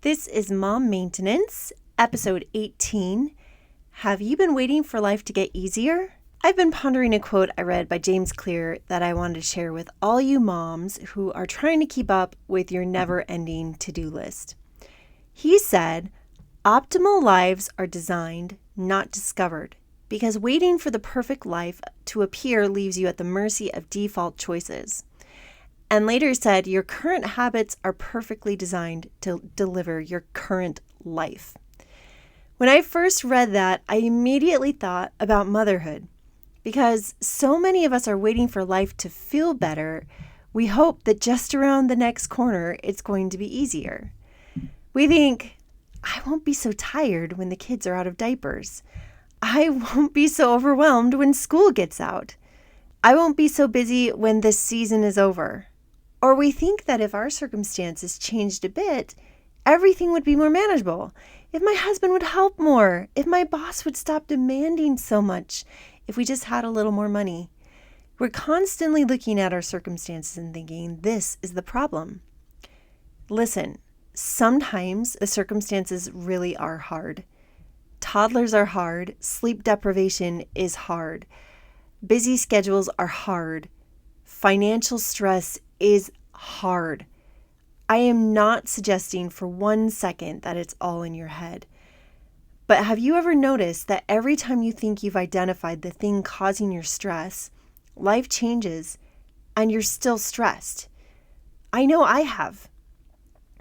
This is Mom Maintenance, episode 18. Have you been waiting for life to get easier? I've been pondering a quote I read by James Clear that I wanted to share with all you moms who are trying to keep up with your never-ending to-do list. He said, "Optimal lives are designed, not discovered, because waiting for the perfect life to appear leaves you at the mercy of default choices." And later said, "Your current habits are perfectly designed to deliver your current life." When I first read that, I immediately thought about motherhood. Because so many of us are waiting for life to feel better, we hope that just around the next corner, it's going to be easier. We think, I won't be so tired when the kids are out of diapers. I won't be so overwhelmed when school gets out. I won't be so busy when this season is over. Or we think that if our circumstances changed a bit, everything would be more manageable. If my husband would help more, if my boss would stop demanding so much, if we just had a little more money. We're constantly looking at our circumstances and thinking, this is the problem. Listen, sometimes the circumstances really are hard. Toddlers are hard. Sleep deprivation is hard. Busy schedules are hard. Financial stress is hard. I am not suggesting for 1 second that it's all in your head. But have you ever noticed that every time you think you've identified the thing causing your stress, life changes and you're still stressed? I know I have.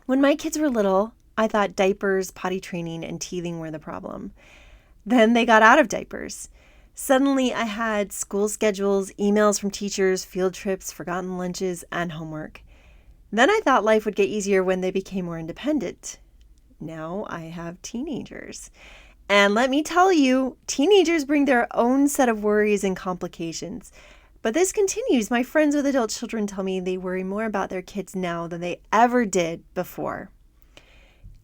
When my kids were little, I thought diapers, potty training, and teething were the problem. Then they got out of diapers. Suddenly, I had school schedules, emails from teachers, field trips, forgotten lunches, and homework. Then I thought life would get easier when they became more independent. Now I have teenagers. And let me tell you, teenagers bring their own set of worries and complications. But this continues. My friends with adult children tell me they worry more about their kids now than they ever did before.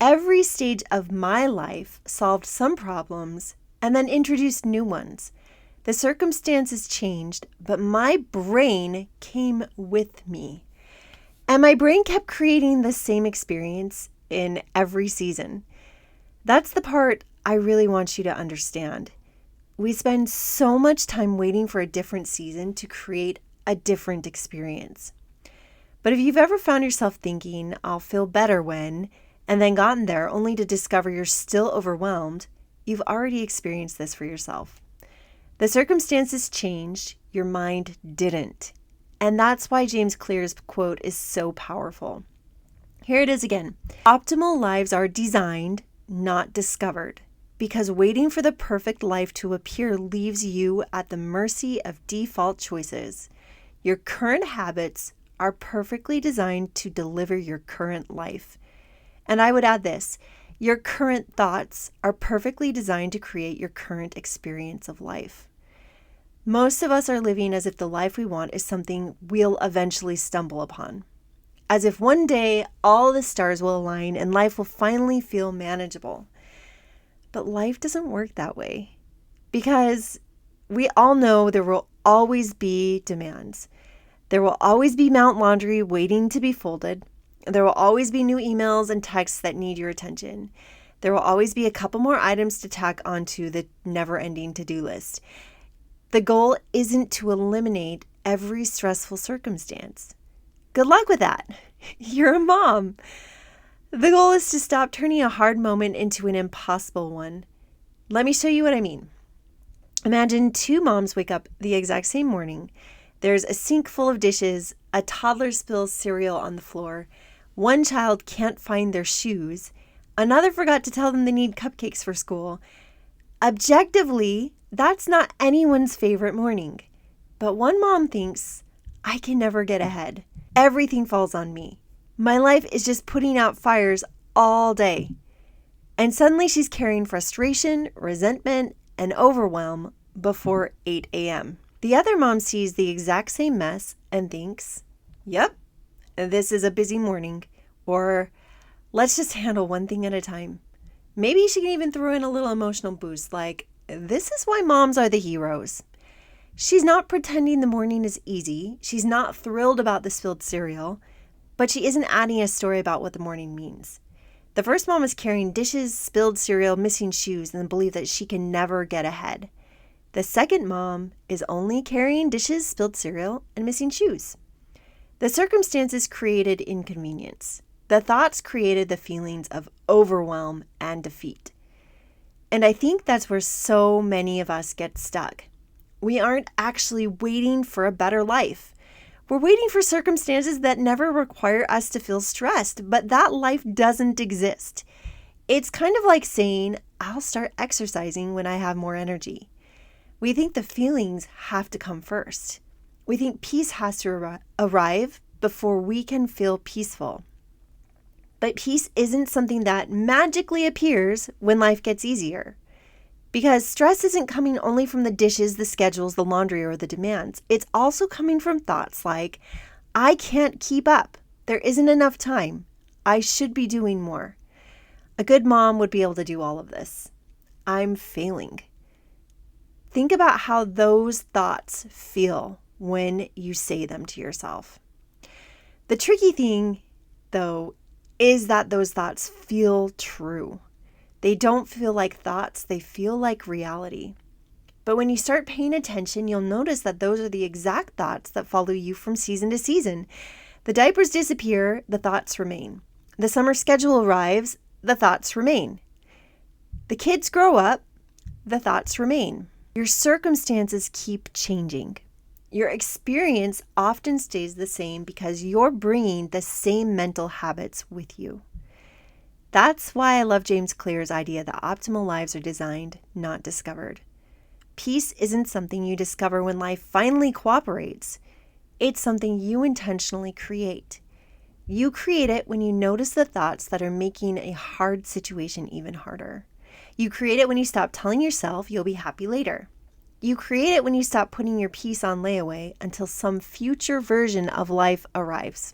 Every stage of my life solved some problems and then introduced new ones. The circumstances changed, but my brain came with me. And my brain kept creating the same experience in every season. That's the part I really want you to understand. We spend so much time waiting for a different season to create a different experience. But if you've ever found yourself thinking, I'll feel better when, and then gotten there only to discover you're still overwhelmed, you've already experienced this for yourself. The circumstances changed, your mind didn't. And that's why James Clear's quote is so powerful. Here it is again. Optimal lives are designed, not discovered, because waiting for the perfect life to appear leaves you at the mercy of default choices. Your current habits are perfectly designed to deliver your current life. And I would add this. Your current thoughts are perfectly designed to create your current experience of life. Most of us are living as if the life we want is something we'll eventually stumble upon. As if one day all the stars will align and life will finally feel manageable. But life doesn't work that way. Because we all know there will always be demands. There will always be Mount Laundry waiting to be folded. There will always be new emails and texts that need your attention. There will always be a couple more items to tack onto the never-ending to-do list. The goal isn't to eliminate every stressful circumstance. Good luck with that. You're a mom. The goal is to stop turning a hard moment into an impossible one. Let me show you what I mean. Imagine 2 moms wake up the exact same morning. There's a sink full of dishes, a toddler spills cereal on the floor, one child can't find their shoes, another forgot to tell them they need cupcakes for school. Objectively, that's not anyone's favorite morning. But one mom thinks, I can never get ahead. Everything falls on me. My life is just putting out fires all day. And suddenly she's carrying frustration, resentment, and overwhelm before 8 a.m. The other mom sees the exact same mess and thinks, yep, this is a busy morning, or let's just handle one thing at a time. Maybe she can even throw in a little emotional boost like, this is why moms are the heroes. She's not pretending the morning is easy. She's not thrilled about the spilled cereal, but she isn't adding a story about what the morning means. The first mom is carrying dishes, spilled cereal, missing shoes, and the belief that she can never get ahead. The second mom is only carrying dishes, spilled cereal, and missing shoes. The circumstances created inconvenience. The thoughts created the feelings of overwhelm and defeat. And I think that's where so many of us get stuck. We aren't actually waiting for a better life. We're waiting for circumstances that never require us to feel stressed, but that life doesn't exist. It's kind of like saying, I'll start exercising when I have more energy. We think the feelings have to come first. We think peace has to arrive before we can feel peaceful. But peace isn't something that magically appears when life gets easier. Because stress isn't coming only from the dishes, the schedules, the laundry, or the demands. It's also coming from thoughts like, I can't keep up. There isn't enough time. I should be doing more. A good mom would be able to do all of this. I'm failing. Think about how those thoughts feel when you say them to yourself. The tricky thing, though, is that those thoughts feel true. They don't feel like thoughts, they feel like reality. But when you start paying attention, you'll notice that those are the exact thoughts that follow you from season to season. The diapers disappear, the thoughts remain. The summer schedule arrives, the thoughts remain. The kids grow up, the thoughts remain. Your circumstances keep changing. Your experience often stays the same because you're bringing the same mental habits with you. That's why I love James Clear's idea that optimal lives are designed, not discovered. Peace isn't something you discover when life finally cooperates. It's something you intentionally create. You create it when you notice the thoughts that are making a hard situation even harder. You create it when you stop telling yourself you'll be happy later. You create it when you stop putting your peace on layaway until some future version of life arrives.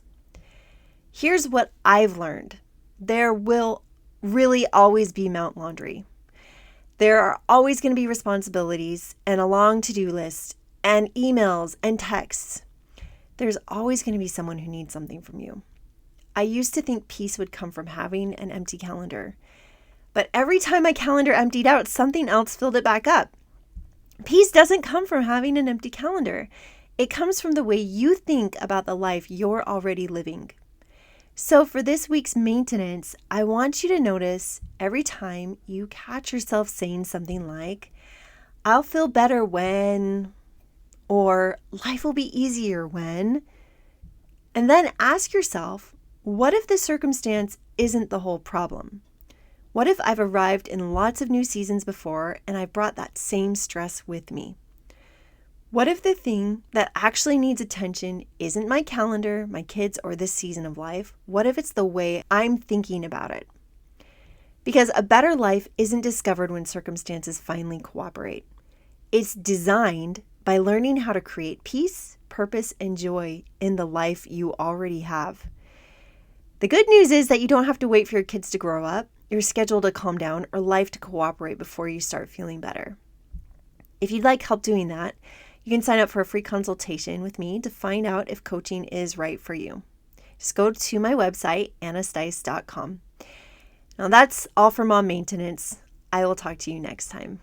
Here's what I've learned. There will really always be Mount Laundry. There are always going to be responsibilities and a long to-do list and emails and texts. There's always going to be someone who needs something from you. I used to think peace would come from having an empty calendar. But every time my calendar emptied out, something else filled it back up. Peace doesn't come from having an empty calendar. It comes from the way you think about the life you're already living. So for this week's maintenance, I want you to notice every time you catch yourself saying something like, I'll feel better when, or life will be easier when, and then ask yourself, what if the circumstance isn't the whole problem? What if I've arrived in lots of new seasons before and I brought that same stress with me? What if the thing that actually needs attention isn't my calendar, my kids, or this season of life? What if it's the way I'm thinking about it? Because a better life isn't discovered when circumstances finally cooperate. It's designed by learning how to create peace, purpose, and joy in the life you already have. The good news is that you don't have to wait for your kids to grow up, your schedule to calm down, or life to cooperate before you start feeling better. If you'd like help doing that, you can sign up for a free consultation with me to find out if coaching is right for you. Just go to my website, annastice.com. Now that's all for Mom Maintenance. I will talk to you next time.